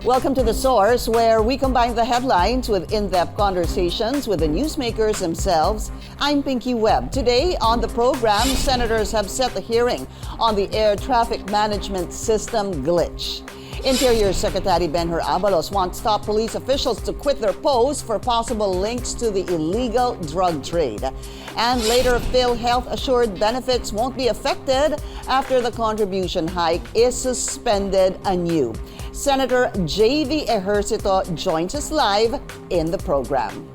Welcome to The Source, where we combine the headlines with in-depth conversations with the newsmakers themselves. I'm Pinky Webb. Today on the program, senators have set the hearing on the air traffic management system glitch. Interior Secretary Benhur Abalos wants top police officials to quit their posts for possible links to the illegal drug trade. And later, PhilHealth assured benefits won't be affected after the contribution hike is suspended anew. Senator JV Ejercito joins us live in the program.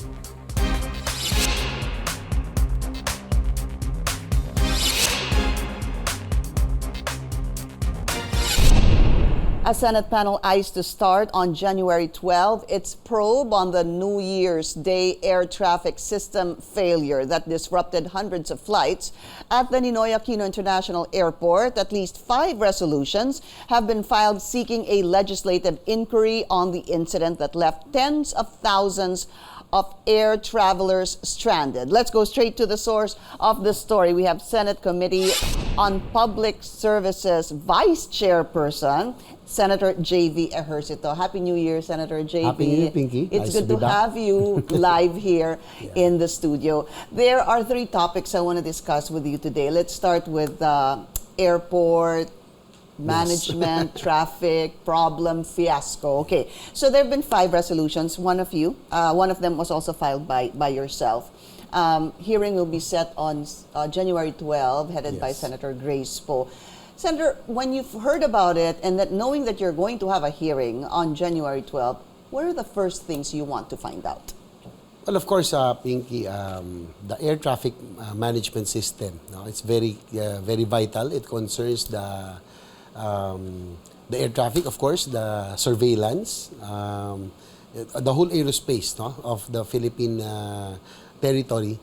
A Senate panel eyes to start on January 12 its probe on the New Year's Day air traffic system failure that disrupted hundreds of flights at the Ninoy Aquino International Airport. At least 5 resolutions have been filed seeking a legislative inquiry on the incident that left tens of thousands of air travelers stranded. Let's go straight to the source of the story. We have Senate Committee on Public Services Vice Chairperson, Senator JV Ejercito. Happy New Year, Senator JV. Happy New Year, Pinky. It's Nice good to to be back. have you live here in the studio. There are 3 topics I want to discuss with you today. Let's start with airport management, traffic, problem, fiasco. Okay, so there have been 5 resolutions. One of them was also filed by yourself. Hearing will be set on January 12, headed by Senator Grace Poe. Senator, when you've heard about it and that knowing that you're going to have a hearing on January 12, what are the first things you want to find out? Well, of course, Pinky, the air traffic management system, no, it's very vital. It concerns the air traffic, of course, the surveillance, the whole aerospace, no, of the Philippine territory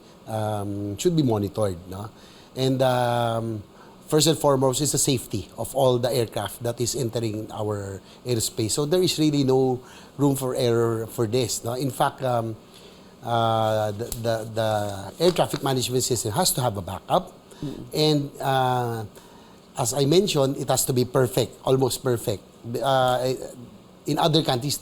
should be monitored. No? And first and foremost is the safety of all the aircraft that is entering our airspace. So there is really no room for error for this. No? In fact, the air traffic management system has to have a backup. And as I mentioned, it has to be perfect, almost perfect. In other countries,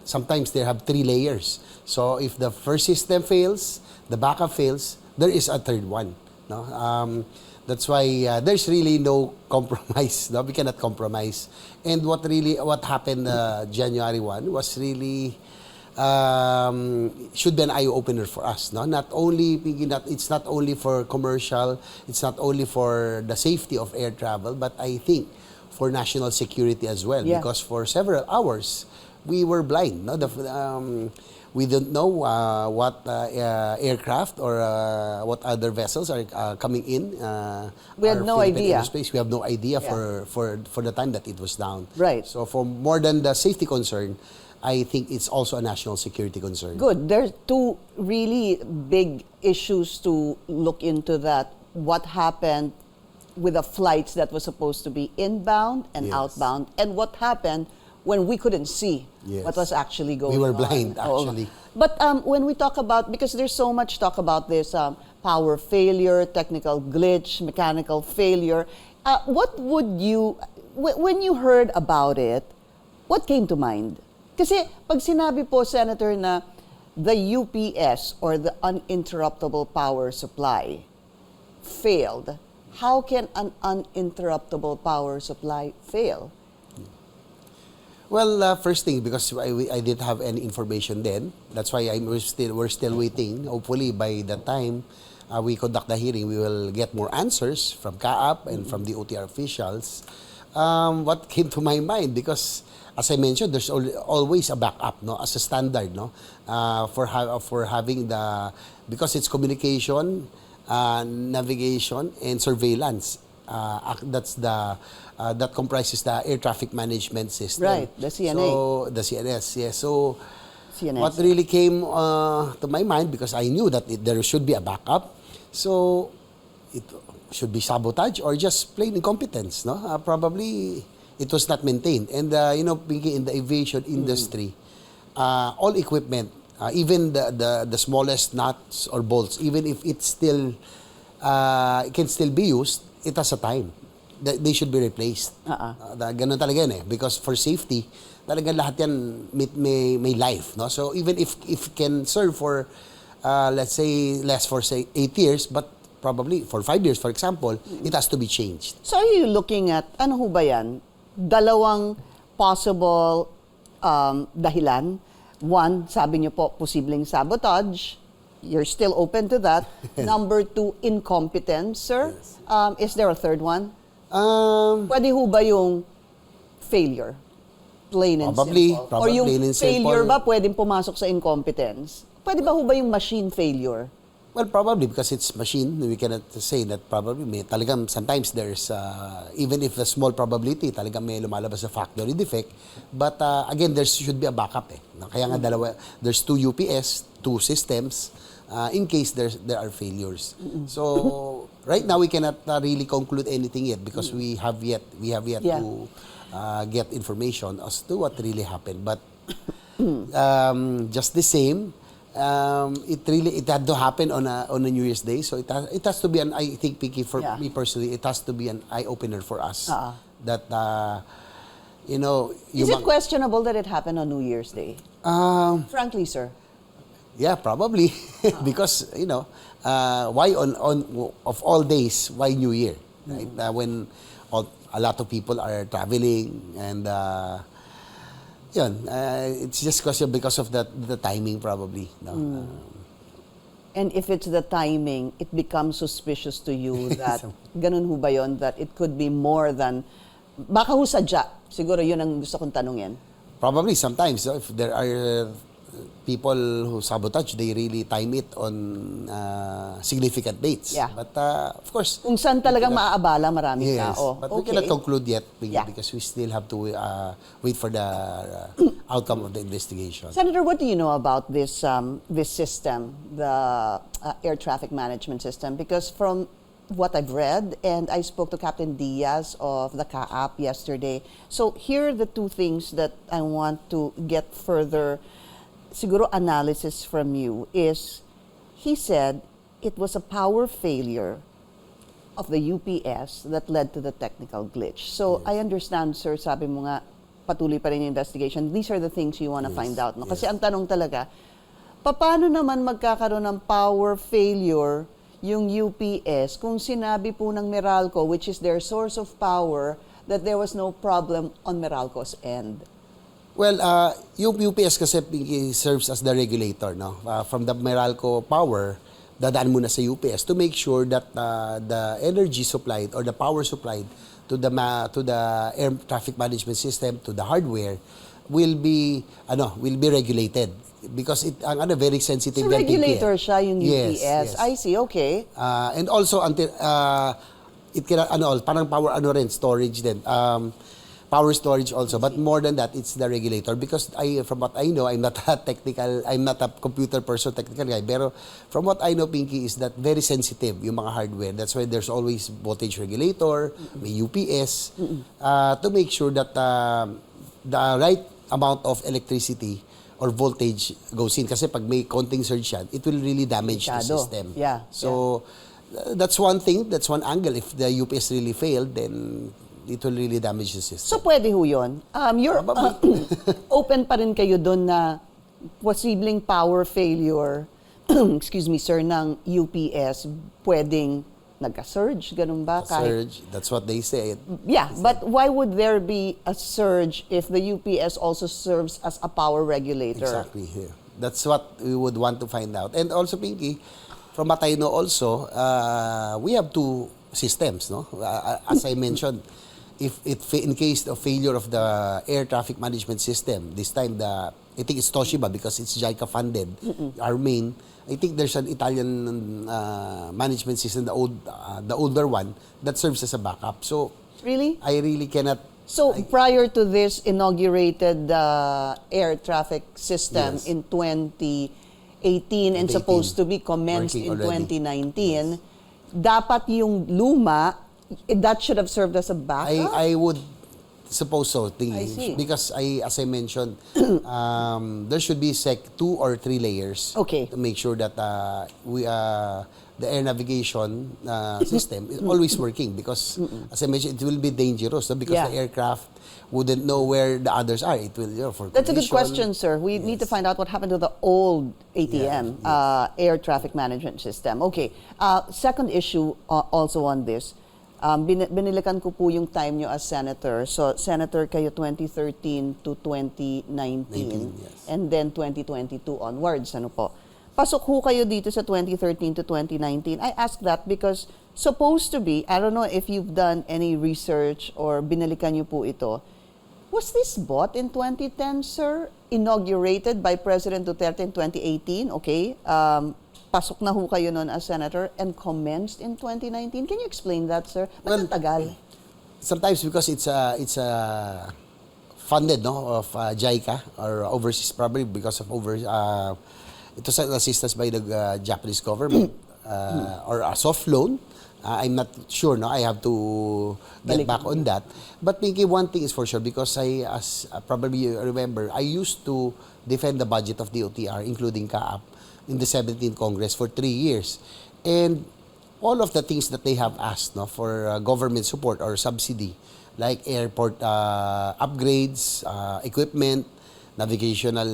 sometimes they have 3 layers. So if the first system fails, the backup fails, there is a third one. No? That's why there's really no compromise. No? We cannot compromise. And what happened January 1 was really should be an eye-opener for us. No? It's not only for commercial, it's not only for the safety of air travel, but I think for national security as well. Yeah. Because for several hours, we were blind. No? We don't know what aircraft or what other vessels are coming in. We had no idea. Airspace. We have no idea for the time that it was down. Right. So for more than the safety concern, I think it's also a national security concern. Good. There's 2 really big issues to look into that. What happened with the flights that was supposed to be inbound and outbound, and what happened when we couldn't see what was actually going on. We were blind, actually. But when we talk about, because there's so much talk about this power failure, technical glitch, mechanical failure, what would you, when you heard about it, what came to mind? Kasi pag sinabi po, Senator, na the UPS or the uninterruptible power supply failed, how can an uninterruptible power supply fail? Well, first thing, because I didn't have any information then, that's why we're still waiting. Hopefully, by the time we conduct the hearing, we will get more answers from CAAP and from the OTR officials. What came to my mind, because as I mentioned, there's always a backup, no, as a standard, no, for having because it's communication, navigation, and surveillance. That comprises the air traffic management system. Right, the CNA. So, the CNS, yes. So, CNS. what really came to my mind, because I knew that there should be a backup, so it should be sabotage or just plain incompetence, no? Probably it was not maintained. And, in the aviation industry, all equipment, even the smallest nuts or bolts, even if it's still, it can still be used, it has a time. they should be replaced. Ganun talaga yun eh. Because for safety, talaga lahat yan may life. No? So even if can serve for, let's say, less for say 8 years, but probably for 5 years, for example, it has to be changed. So are you looking at, ano ho ba yan? Dalawang possible dahilan. One, sabi niyo po, posibleng sabotage. You're still open to that. Number 2, incompetence, sir. Yes. Is there a third one? Probably, Pwede ho ba yung failure? Plain and simple. Or yung plain and failure simple. ba pwedeng pumasok sa incompetence? Pwede ba ho ba yung machine failure? Well, probably because it's machine, we cannot say that probably talagang sometimes there's, even if a small probability, talagang may lumalabas sa factory defect. But again, there should be a backup eh. Kaya nga there's 2 UPS, 2 systems, in case there are failures. So, right now we cannot really conclude anything yet because we have yet to get information as to what really happened. But just the same, it had to happen on a New Year's Day, so it has to be I think, Pinky, for me personally, it has to be an eye opener for us that Is it questionable that it happened on New Year's Day? Frankly, sir. Yeah, probably because why on of all days, why New Year, right? When a lot of people are traveling and it's just because of the timing probably. No? And if it's the timing, it becomes suspicious to you that ganun ho ba yun, that it could be more than, baka ho sadya. Siguro yun ang gusto kong tanungin. Probably sometimes if there are people who sabotage, they really time it on significant dates. Yeah. But of course, Kung saan talagang maaabala maraming yes, tao. but we cannot conclude yet because we still have to wait for the outcome of the investigation. Senator, what do you know about this system, the air traffic management system? Because from what I've read, and I spoke to Captain Diaz of the CAAP yesterday. So here are the 2 things that I want to get further siguro analysis from you. Is he said it was a power failure of the UPS that led to the technical glitch. So I understand, sir, sabi mo nga patuloy pa rin yung investigation. These are the things you want to find out. No? Kasi ang tanong talaga, paano naman magkakaroon ng power failure yung UPS kung sinabi po ng Meralco, which is their source of power, that there was no problem on Meralco's end? Well, yung UPS kasi serves as the regulator, no? From the Meralco power, dadaan muna sa UPS to make sure that the energy supplied or the power supplied to the air traffic management system, to the hardware, will be regulated because it very sensitive. So regulator siya yung UPS. Yes. I see, okay. And also until it can parang power storage din. Power storage also, but more than that, it's the regulator because from what I know, I'm not a computer person, technical guy, pero from what I know, Pinky, is that very sensitive yung mga hardware. That's why there's always voltage regulator, may UPS, to make sure that the right amount of electricity or voltage goes in. Kasi pag may konting surge yan, it will really damage the system. Yeah. So, that's one thing, that's one angle. If the UPS really failed, then it will really damage the system. So pwede ho yun. You're open pa rin kayo doon na posibleng power failure, excuse me sir, ng UPS, pwedeng nagka-surge, ganun ba? Surge, that's what they say. Yeah, but why would there be a surge if the UPS also serves as a power regulator? Exactly. Yeah. That's what we would want to find out. And also, Pinky, from what I know also, we have 2 systems, no? As I mentioned, if in case of failure of the air traffic management system, this time I think it's Toshiba because it's JICA funded. Our main, I think there's an Italian management system, the older one that serves as a backup. So really, I really cannot. So prior to this inaugurated air traffic system in 2018 and supposed to be commenced in 2019, dapat yung luma, that should have served as a backup? I would suppose so. I see. Because as I mentioned, there should be 2 or 3 layers Okay. to make sure that the air navigation system is always working. Because as I mentioned, it will be dangerous, no? Because Yeah. the aircraft wouldn't know where the others are. It will, for That's a good collision. question, sir. We need to find out what happened to the old ATM, air traffic management system. Okay. Second issue also on this. Binilikan ko po yung time nyo as senator. So, senator kayo 2013 to 2019. Yes. And then 2022 onwards. Ano po? Pasok ho kayo dito sa 2013 to 2019. I ask that because supposed to be, I don't know if you've done any research or binalikan nyo po ito, was this bought in 2010, sir? Inaugurated by President Duterte in 2018, okay? Pasok na ho kayo noon as senator and commenced in 2019. Can you explain that, sir? Ba't ang tagal? Sometimes because it's funded, no, of JICA or overseas, probably because of it was assistance by the Japanese government or a soft loan. I'm not sure, no. I have to get back on that. But Pinky, one thing is for sure, because as probably you remember, I used to defend the budget of the OTR, including CAAP, in the 17th Congress for 3 years. And all of the things that they have asked, no, for government support or subsidy, like airport upgrades, equipment, navigational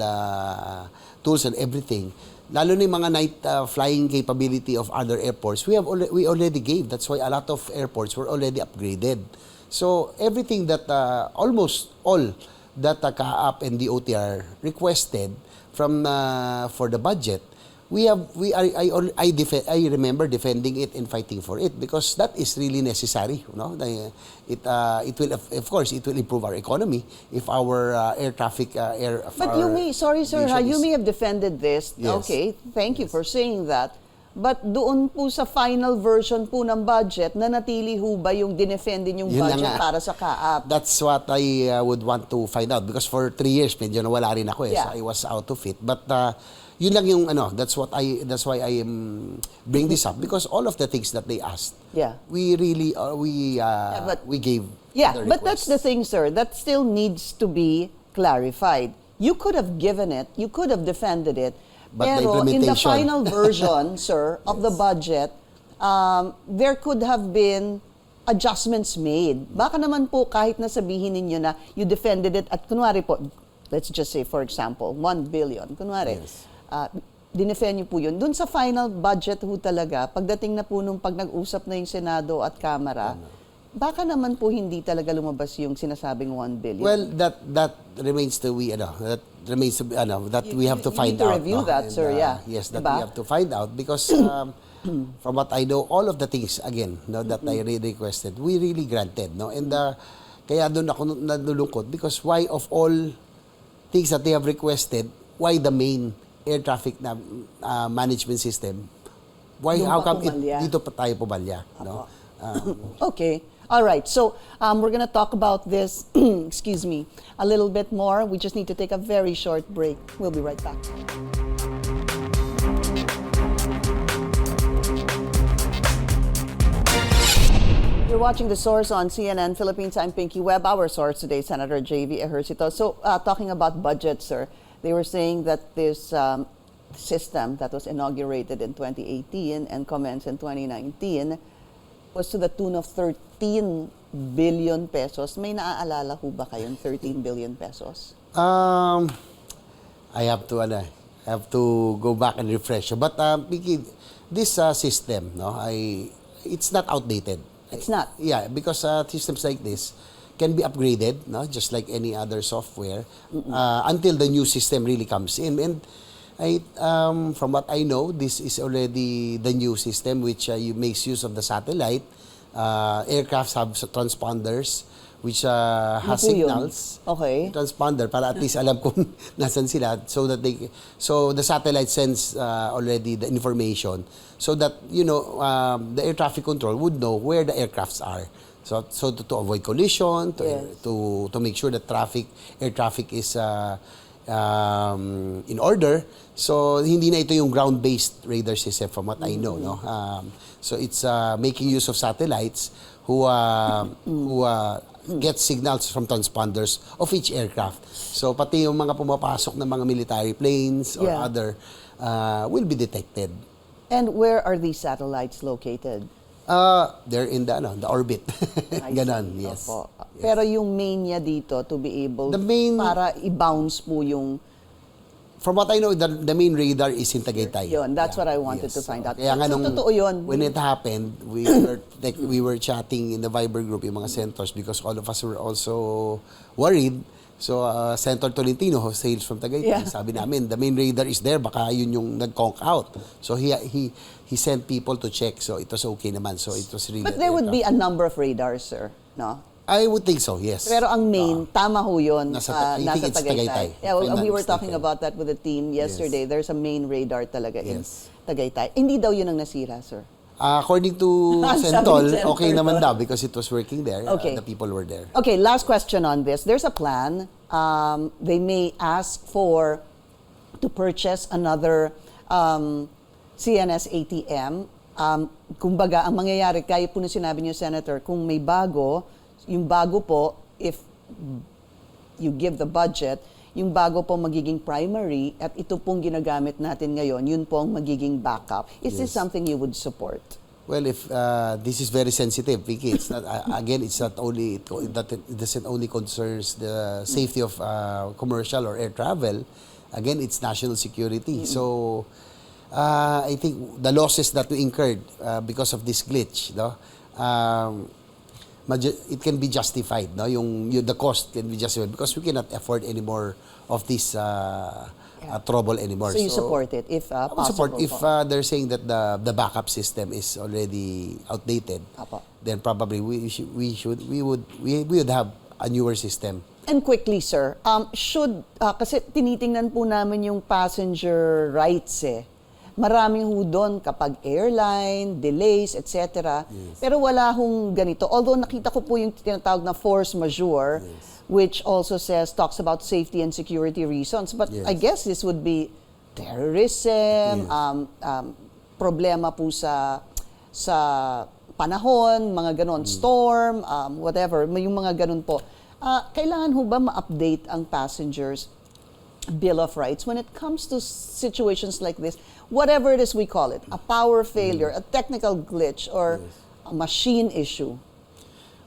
tools and everything, lalo na yung mga night flying capability of other airports, we already gave. That's why a lot of airports were already upgraded. So everything that almost all that CAAP and the OTR requested from for the budget, I remember defending it and fighting for it because that is really necessary. No, it will, of course, it will improve our economy if our air traffic But you may, sorry sir, you may have defended this. Yes. Okay, thank you for saying that. But doon po sa final version po ng budget, nanatili ho ba yung dinefendin yung Yun na budget nga. para sa CAAP? That's what I would want to find out because for 3 years medyo nawala rin ako Yeah. so I was out of it. But yun lang yung that's why I am bring this up because all of the things that they asked, Yeah. we really we gave. Yeah, the but that's the request. thing, sir. That still needs to be clarified. You could have given it, you could have defended it, But the pero in the implementation. final version, sir, of the budget, there could have been adjustments made. Baka naman po kahit na sabihin ninyo na you defended it at kunwari po, let's just say for example, 1 billion, kunwari. Yes. Dinefend niyo po yun. Doon sa final budget ho talaga, pagdating na po nung pag nag-usap na yung Senado at Kamara, baka naman po hindi talaga lumabas yung sinasabing 1 billion. Well, that remains to we have to find need to out. review no? that, And, sir, yeah. Yes, that Diba? we have to find out because from what I know, all of the things again, no, that I requested, we really granted, no. And kaya doon ako nalulungkot because why of all things that they have requested, why the main air traffic management system? Why? Doon How pa come pumalya. dito pa tayo pumalya? No? Okay. All right. So we're going to talk about this, excuse me, a little bit more. We just need to take a very short break. We'll be right back. You're watching The Source on CNN Philippines. I'm Pinky Webb. Our source today, Senator JV Ejercito. So talking about budget, sir, they were saying that this system that was inaugurated in 2018 and commenced in 2019 was to the tune of 13 billion pesos. May naaalala ho ba kayong 13 billion pesos? I have to go back and refresh. But Pinky, this system, no, it's not outdated. It's not. Yeah, because systems like this can be upgraded, no, just like any other software, until the new system really comes in. And from what I know, this is already the new system which makes use of the satellite. Aircrafts have transponders which has Ano po yun? signals. Okay. Transponder para at least alam kung nasan sila so the satellite sends already the information so that the air traffic control would know where the aircrafts are. So to avoid collision, to make sure that air traffic is in order. So hindi na ito yung ground-based radar system from what I know, no. So it's making use of satellites who gets signals from transponders of each aircraft. So pati yung mga pumapasok ng mga military planes or other will be detected. And where are these satellites located? They're in the orbit. Ganon, yes. Opo. Yes. Pero yung main niya dito to be able para i-bounce po yung... From what I know, the main radar is in Tagaytay. Yun, that's what I wanted to find out. Kaya nga So, totoo yun. when it happened, we were chatting in the Viber group, yung mga centers, because all of us were also worried. So, Senator Tolentino, who sails from Tagaytay, sabi namin, the main radar is there, baka yun yung nag-conk out. So, he sent people to check. So, it was okay naman. So, it was really... But there would be a number of radars, sir, no? I would think so, yes. Pero ang main, tama ho yun, I think it's Tagaytay. Yeah, we were talking about that with the team yesterday. Yes. There's a main radar talaga in Tagaytay. Hindi daw yun ang nasira, sir. According to Sentol, okay naman daw because it was working there. Okay. The people were there. Okay, last question on this. There's a plan. They may ask to purchase another CNS ATM. Kumbaga, ang mangyayari, kaya po na sinabi niyo, Senator, kung may bago, yung bago po, if you give the budget, yung bago po magiging primary at ito pong ginagamit natin ngayon, yun po ang magiging backup. Is this something you would support? Well, if this is very sensitive, Vicky, it's not again. It's not only it doesn't only concerns the safety of commercial or air travel. Again, it's national security. So, I think the losses that we incurred because of this glitch, no, it can be justified, no? The cost can be justified because we cannot afford any more of this trouble anymore. So you support it if I would support if they're saying that the backup system is already outdated. Then probably we would have a newer system. And quickly, sir, kasi tinitingnan po namin yung passenger rights Maraming ho doon kapag airline, delays, etc. Pero wala hong ganito. Although nakita ko po yung tinatawag na force majeure, which also talks about safety and security reasons. But I guess this would be terrorism, problema po sa panahon, mga ganon, storm, whatever, yung mga ganon po. Kailangan ho ba ma-update ang passengers' Bill of Rights when it comes to situations like this, whatever it is we call it, a power failure, a technical glitch, or a machine issue?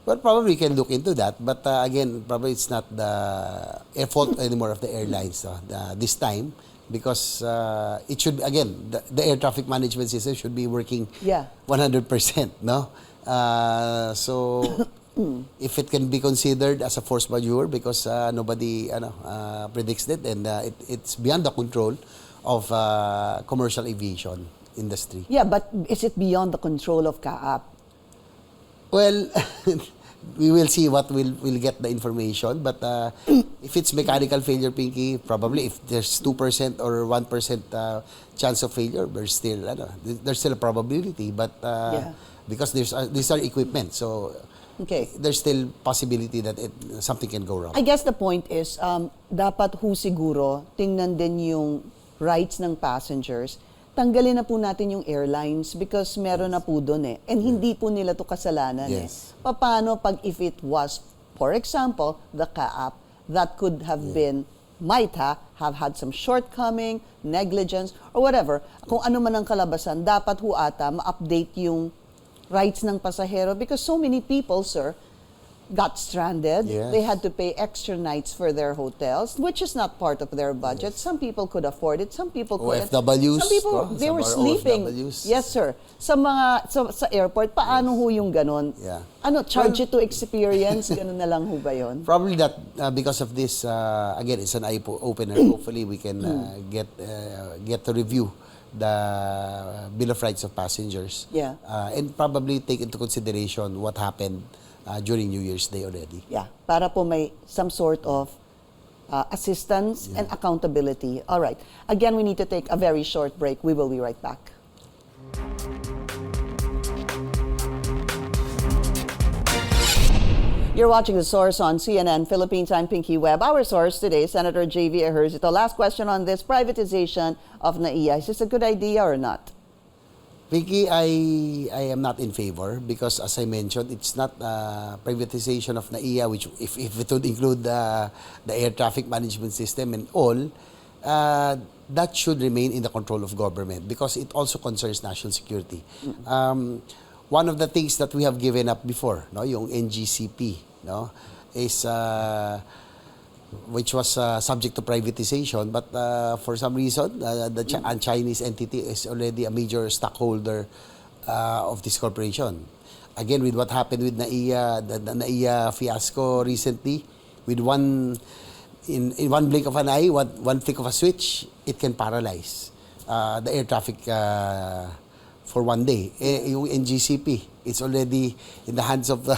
Well, probably we can look into that, but again, probably it's not the fault anymore of the airlines this time, because it should, again, the air traffic management system should be working 100%, no? So if it can be considered as a force majeure because nobody predicts it, and it's beyond the control of commercial aviation industry. Yeah, but is it beyond the control of CAAP? Well, we will see what we'll get the information, but if it's mechanical failure, Pinky, probably if there's 2% or 1% chance of failure, there's still a probability, but because these are equipment, so there's still possibility that something can go wrong. I guess the point is, dapat ho siguro tingnan din yung rights ng passengers. Tanggalin na po natin yung airlines because meron na po doon And hindi po nila to kasalanan Paano pag if it was, for example, the CAAP, that could have been, might have had some shortcoming, negligence, or whatever. Kung ano man ang kalabasan, dapat ho ata ma-update yung rights ng pasahero because so many people, sir, got stranded. They had to pay extra nights for their hotels, which is not part of their budget. Some people could afford it, some people couldn't. OFWs, some people, they were sleeping. Yes, sir. Sa airport, paano ho yung ganon? Charge it to experience, ganon na lang ho ba yun? Probably that because of this, again, it's an eye-opener. Hopefully we can get to review the Bill of Rights of passengers. And probably take into consideration what happened during New Year's Day already. Para po may some sort of assistance and accountability. All right. Again, we need to take a very short break. We will be right back. You're watching The Source on CNN Philippines. I'm Pinky Webb. Our source today, Senator JV Ejercito. Last question on this privatization of NAIA. Is this a good idea or not? Pinky, I am not in favor because, as I mentioned, it's not privatization of NAIA, which if it would include the air traffic management system and all, that should remain in the control of government because it also concerns national security. One of the things that we have given up before, no, yung NGCP, no, is which was subject to privatization, but for some reason, the Chinese entity is already a major stockholder of this corporation. Again, with what happened with NAIA, the NAIA fiasco recently, with in one blink of an eye, one flick of a switch, it can paralyze the air traffic for one day. Yung NGCP, it's already in the hands of a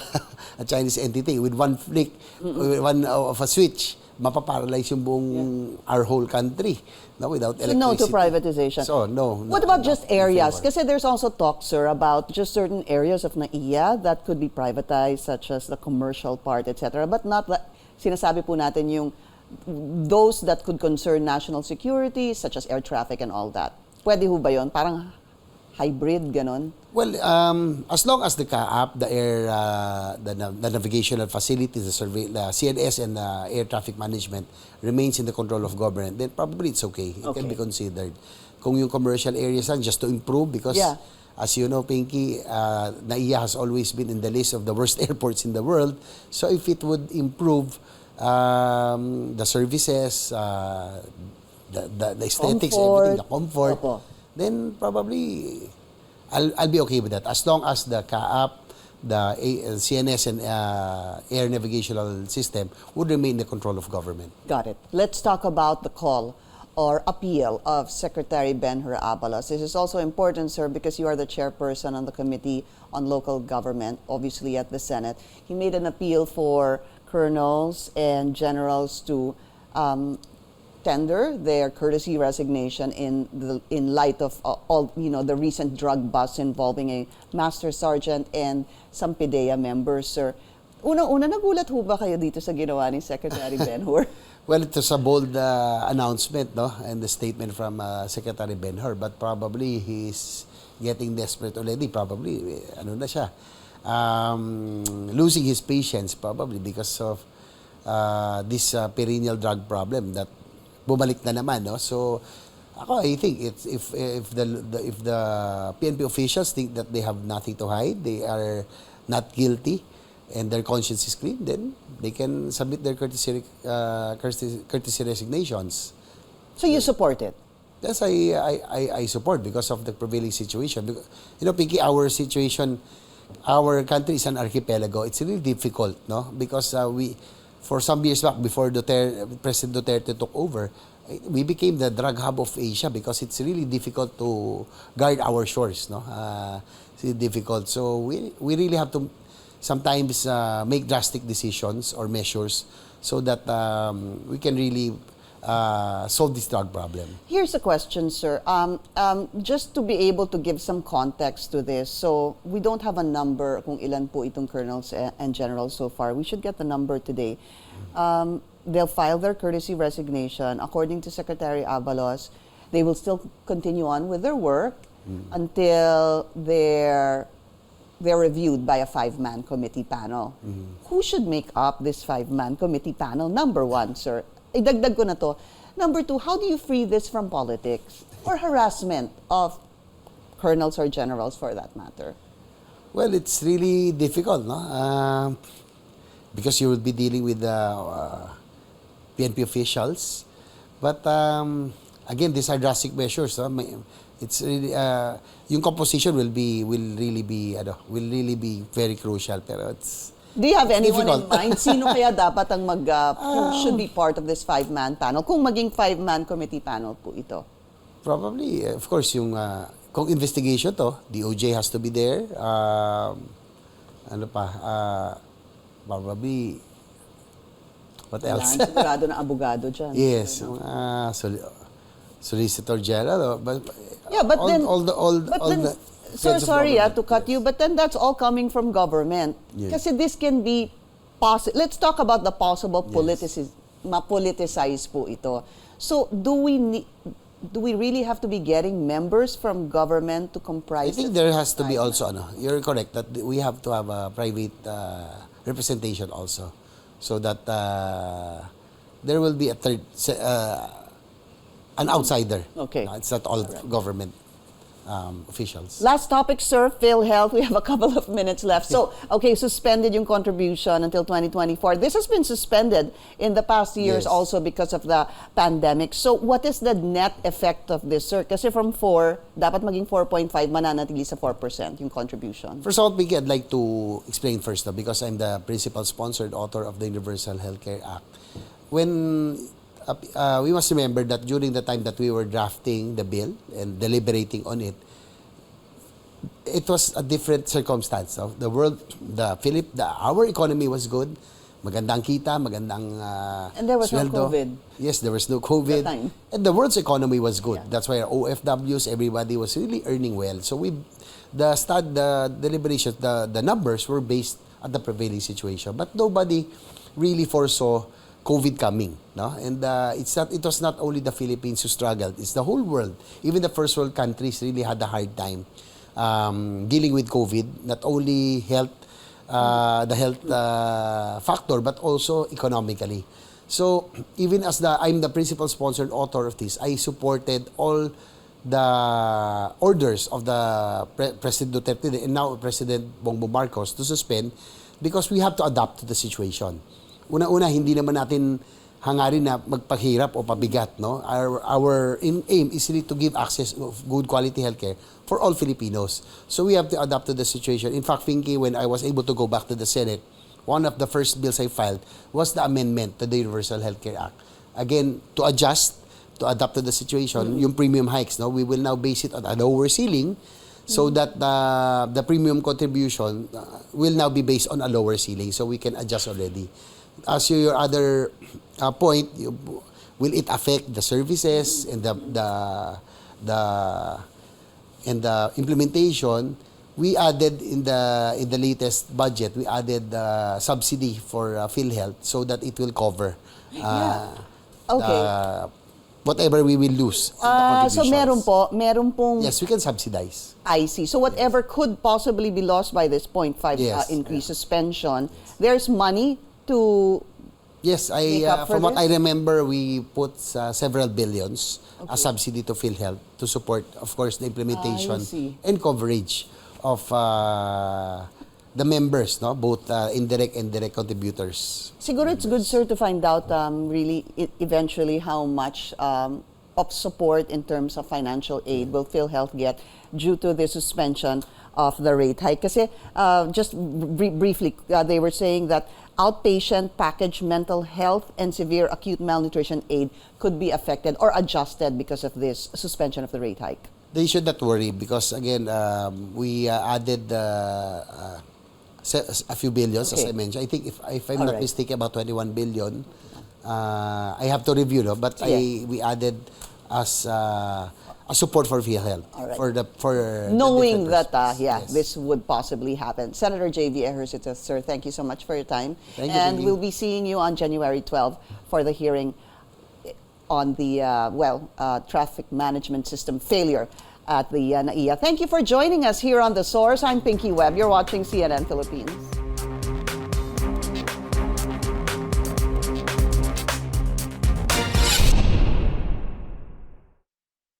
Chinese entity. With one flick, with one of a switch, mapaparalyze yung buong our whole country, no, without electricity. So no to privatization. So no. What about just areas? Kasi there's also talk, sir, about just certain areas of NAIA that could be privatized, such as the commercial part, etc. But not that, sinasabi po natin yung those that could concern national security, such as air traffic and all that. Pwede ho ba yun? Parang hybrid, ganon? Well, as long as the CAAP, the air, the navigational facilities, the CNS and air traffic management remains in the control of government, then probably it's okay. It can be considered. Kung yung commercial areas lang, just to improve, because as you know, Pinky, NAIA has always been in the list of the worst airports in the world. So if it would improve the services, the aesthetics, everything, the comfort, then probably I'll be okay with that. As long as the CAAP, the CNS and air navigational system would remain in the control of government. Got it. Let's talk about the call or appeal of Secretary Benhur Abalos. This is also important, sir, because you are the chairperson on the Committee on Local Government, obviously at the Senate. He made an appeal for colonels and generals to tender their courtesy resignation in light of all the recent drug busts involving a master sergeant and some PIDEA members, sir. Una, nagulat ho ba kayo dito sa ginawa ni Secretary Benhur? Well, it was a bold announcement, no, and the statement from Secretary Benhur, but probably he's getting desperate already. Probably, ano na siya, losing his patience probably because of this perennial drug problem that bumalik na naman, no? So I think it's if the PNP officials think that they have nothing to hide, they are not guilty, and their conscience is clean, then they can submit their courtesy resignations. So you support it? Yes, I support because of the prevailing situation. Because, Pinky, our situation, our country is an archipelago. It's really difficult, no? Because for some years back, before President Duterte took over, we became the drug hub of Asia because it's really difficult to guard our shores, no? It's really difficult. So we really have to sometimes make drastic decisions or measures so that we can really solve this drug problem. Here's a question, sir. Just to be able to give some context to this, so we don't have a number kung ilan po itong colonels and generals so far. We should get the number today. They'll file their courtesy resignation. According to Secretary Abalos, they will still continue on with their work until they're reviewed by a 5-man committee panel. Who should make up this 5-man committee panel? Number one, sir. Idagdag ko na to. Number two, how do you free this from politics or harassment of colonels or generals for that matter? Well, it's really difficult, no? Because you will be dealing with PNP officials. But again, these are drastic measures. No? It's really yung composition will really be very crucial. Pero it's do you have anyone difficult in mind? Sino kaya dapat ang who should be part of this 5-man panel? Kung maging 5-man committee panel po ito. Probably, of course, yung kung investigation to, DOJ has to be there. Probably, what else? Sigurado na abogado dyan. Yes, Solicitor General. But then, sir, sorry to cut you, but then that's all coming from government. Yes. Kasi this can be let's talk about the possible politicized po ito. So, do we need, do we really have to be getting members from government to comprise I think it? there has to be also, you're correct, that we have to have a private representation also. So that there will be a third, an outsider. Okay. It's not all government officials. Last topic, sir, PhilHealth. We have a couple of minutes left. So, okay, suspended yung contribution until 2024. This has been suspended in the past years Yes. also because of the pandemic. So, what is the net effect of this, sir? Kasi from 4, dapat maging 4.5, mananatili sa 4% yung contribution. First of all, Pinky, I'd like to explain first, because I'm the principal sponsored author of the Universal Healthcare Act. When we must remember that during the time that we were drafting the bill and deliberating on it, it was a different circumstance. So the world, our economy was good. Magandang kita, magandang And there was sweldo. no COVID. Yes, there was no COVID. That time. And the world's economy was good. Yeah. That's why our OFWs, everybody was really earning well. So the deliberations, the numbers were based on the prevailing situation. But nobody really foresaw COVID coming, no? And it was not only the Philippines who struggled, it's the whole world. Even the first world countries really had a hard time dealing with COVID, not only the health factor, but also economically. So even as I'm the principal sponsored author of this, I supported all the orders of the President Duterte and now President Bongbong Marcos to suspend, because we have to adapt to the situation. Una-una, hindi naman natin hangarin na magpahirap o pabigat, no? Our aim is really to give access of good quality healthcare for all Filipinos. So we have to adapt to the situation. In fact, Pinky, when I was able to go back to the Senate, one of the first bills I filed was the amendment to the Universal Healthcare Act. Again, to adapt to the situation, yung premium hikes, no? We will now base it on a lower ceiling, so that the premium contribution will now be based on a lower ceiling, so we can adjust already. As to your other point, will it affect the services and the implementation? We added in the latest budget, we added subsidy for PhilHealth so that it will cover whatever we will lose. So meron pong Yes, we can subsidize. I see. So whatever could possibly be lost by this 0.5 Yes. increase suspension, there's money to Yes, make up for from what this? I remember, we put several billions as subsidy to PhilHealth to support, of course, the I implementation see. and coverage of the members, no, both indirect and direct contributors. Siguro it's good, sir, to find out really eventually how much of support in terms of financial aid will PhilHealth get due to the suspension of the rate hike. Kasi just briefly, they were saying that outpatient package mental health and severe acute malnutrition aid could be affected or adjusted because of this suspension of the rate hike. They should not worry because, again, we added a few billions, as Okay. I mentioned. I think, if I'm All not right. mistaken, about 21 billion. I have to review, no? But Yes. we added as a support for PhilHealth. All right. For the Knowing different that, persons. Yes. this would possibly happen. Senator JV Ejercito, sir, thank you so much for your time. Thank you, And Lily. we'll be seeing you on January 12 for the hearing on the, traffic management system failure at the NAIA. Thank you for joining us here on The Source. I'm Pinky Webb. You're watching CNN Philippines.